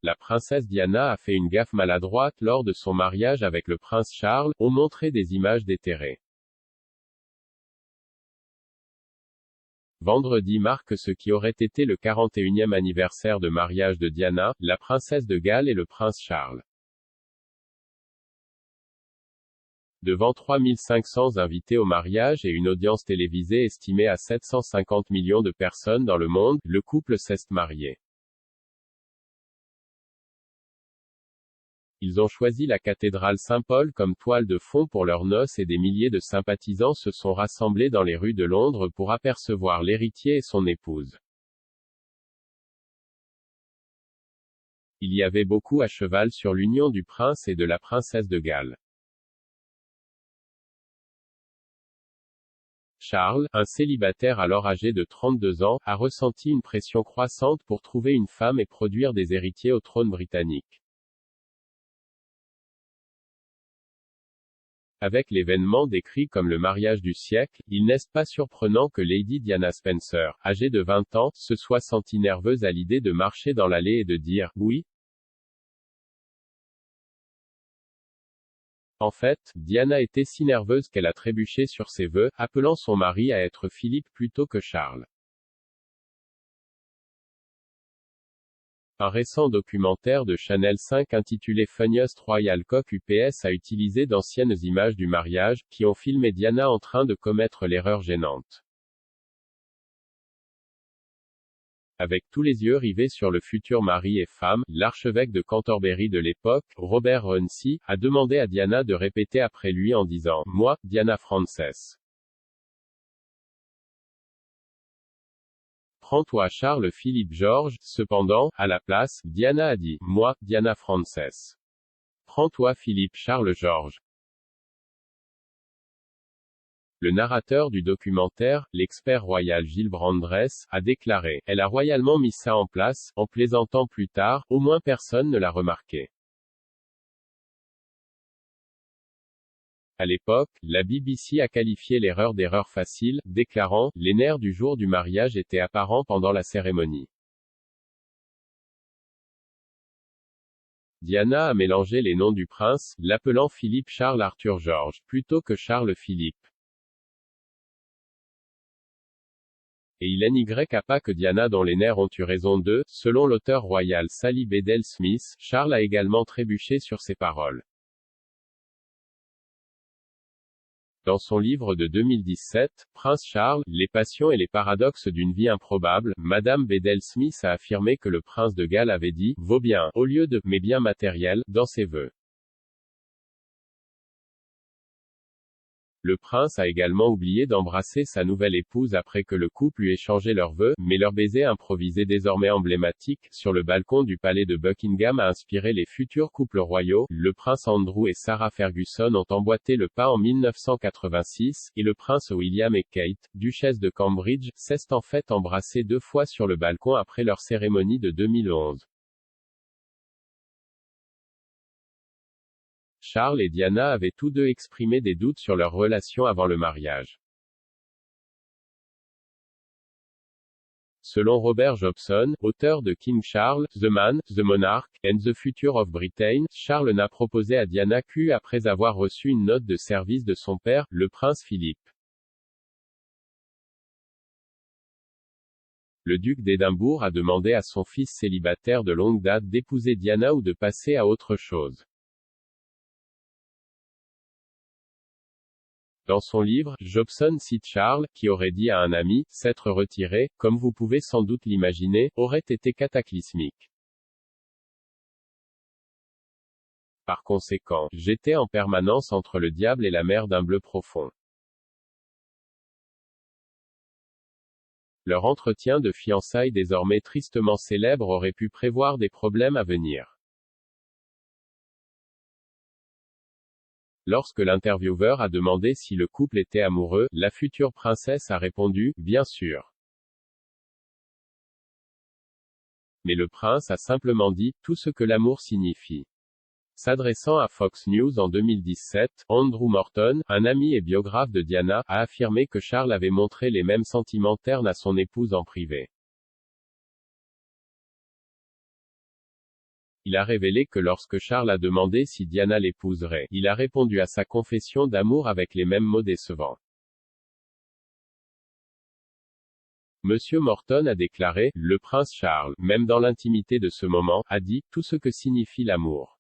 La princesse Diana a fait une gaffe maladroite lors de son mariage avec le prince Charles, ont montré des images déterrées. Vendredi marque ce qui aurait été le 41e anniversaire de mariage de Diana, la princesse de Galles et le prince Charles. Devant 3500 invités au mariage et une audience télévisée estimée à 750 millions de personnes dans le monde, le couple s'est marié. Ils ont choisi la cathédrale Saint-Paul comme toile de fond pour leurs noces et des milliers de sympathisants se sont rassemblés dans les rues de Londres pour apercevoir l'héritier et son épouse. Il y avait beaucoup à cheval sur l'union du prince et de la princesse de Galles. Charles, un célibataire alors âgé de 32 ans, a ressenti une pression croissante pour trouver une femme et produire des héritiers au trône britannique. Avec l'événement décrit comme le mariage du siècle, il n'est pas surprenant que Lady Diana Spencer, âgée de 20 ans, se soit sentie nerveuse à l'idée de marcher dans l'allée et de dire « oui ». En fait, Diana était si nerveuse qu'elle a trébuché sur ses vœux, appelant son mari à être Philippe plutôt que Charles. Un récent documentaire de Channel 5 intitulé Funniest Royal Cock UPS a utilisé d'anciennes images du mariage, qui ont filmé Diana en train de commettre l'erreur gênante. Avec tous les yeux rivés sur le futur mari et femme, l'archevêque de Canterbury de l'époque, Robert Runcie, a demandé à Diana de répéter après lui en disant « Moi, Diana Frances. » Prends-toi Charles Philippe George, cependant, à la place, Diana a dit « Moi, Diana Frances. » Prends-toi Philippe Charles George. Le narrateur du documentaire, l'expert royal Gilles Brandress, a déclaré « Elle a royalement mis ça en place, en plaisantant plus tard, au moins personne ne l'a remarqué. » À l'époque, la BBC a qualifié l'erreur d'erreur facile, déclarant « Les nerfs du jour du mariage étaient apparents pendant la cérémonie. » Diana a mélangé les noms du prince, l'appelant Philippe Charles Arthur George, plutôt que Charles Philippe. Et il n'y a pas que Diana dont les nerfs ont eu raison d'eux, selon l'auteur royal Sally Bedell Smith, Charles a également trébuché sur ses paroles. Dans son livre de 2017, Prince Charles, les passions et les paradoxes d'une vie improbable, Madame Bedell Smith a affirmé que le prince de Galles avait dit « vos biens » au lieu de « mes biens matériels » dans ses vœux. Le prince a également oublié d'embrasser sa nouvelle épouse après que le couple eut échangé leurs vœux, mais leur baiser improvisé désormais emblématique, sur le balcon du palais de Buckingham a inspiré les futurs couples royaux. Le prince Andrew et Sarah Ferguson ont emboîté le pas en 1986, et le prince William et Kate, duchesse de Cambridge, s'est en fait embrassés 2 fois sur le balcon après leur cérémonie de 2011. Charles et Diana avaient tous deux exprimé des doutes sur leur relation avant le mariage. Selon Robert Jobson, auteur de King Charles, The Man, The Monarch, and the Future of Britain, Charles n'a proposé à Diana qu'après avoir reçu une note de service de son père, le prince Philippe. Le duc d'Édimbourg a demandé à son fils célibataire de longue date d'épouser Diana ou de passer à autre chose. Dans son livre, Jobson cite Charles, qui aurait dit à un ami, « S'être retiré, comme vous pouvez sans doute l'imaginer, aurait été cataclysmique. Par conséquent, j'étais en permanence entre le diable et la mer d'un bleu profond. » Leur entretien de fiançailles désormais tristement célèbre aurait pu prévoir des problèmes à venir. Lorsque l'intervieweur a demandé si le couple était amoureux, la future princesse a répondu « Bien sûr ». Mais le prince a simplement dit « Tout ce que l'amour signifie ». S'adressant à Fox News en 2017, Andrew Morton, un ami et biographe de Diana, a affirmé que Charles avait montré les mêmes sentiments ternes à son épouse en privé. Il a révélé que lorsque Charles a demandé si Diana l'épouserait, il a répondu à sa confession d'amour avec les mêmes mots décevants. Monsieur Morton a déclaré, le prince Charles, même dans l'intimité de ce moment, a dit, tout ce que signifie l'amour.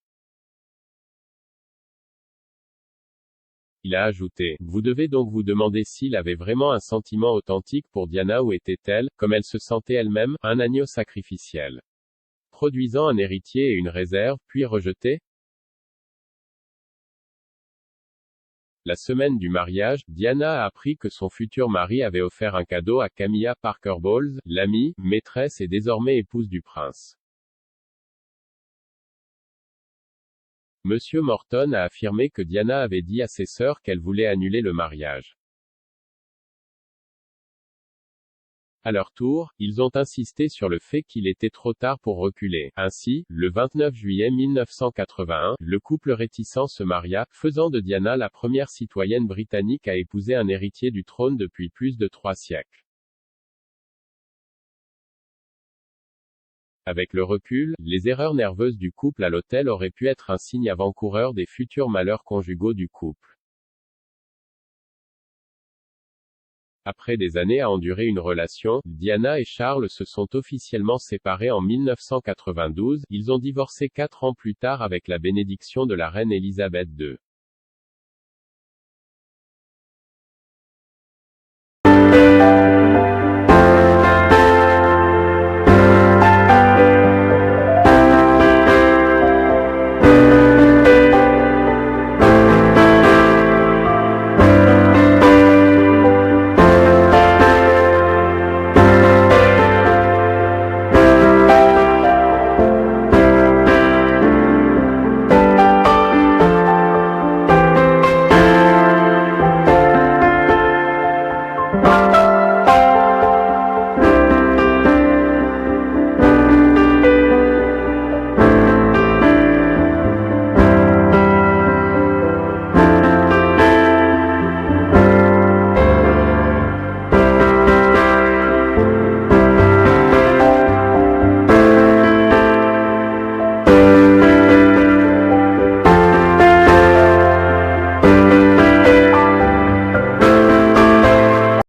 Il a ajouté, vous devez donc vous demander s'il avait vraiment un sentiment authentique pour Diana ou était-elle, comme elle se sentait elle-même, un agneau sacrificiel, produisant un héritier et une réserve, puis rejeté. La semaine du mariage, Diana a appris que son futur mari avait offert un cadeau à Camilla Parker Bowles, l'amie, maîtresse et désormais épouse du prince. Monsieur Morton a affirmé que Diana avait dit à ses sœurs qu'elle voulait annuler le mariage. À leur tour, ils ont insisté sur le fait qu'il était trop tard pour reculer. Ainsi, le 29 juillet 1981, le couple réticent se maria, faisant de Diana la première citoyenne britannique à épouser un héritier du trône depuis plus de 3 siècles. Avec le recul, les erreurs nerveuses du couple à l'hôtel auraient pu être un signe avant-coureur des futurs malheurs conjugaux du couple. Après des années à endurer une relation, Diana et Charles se sont officiellement séparés en 1992, ils ont divorcé 4 ans plus tard avec la bénédiction de la reine Elisabeth II.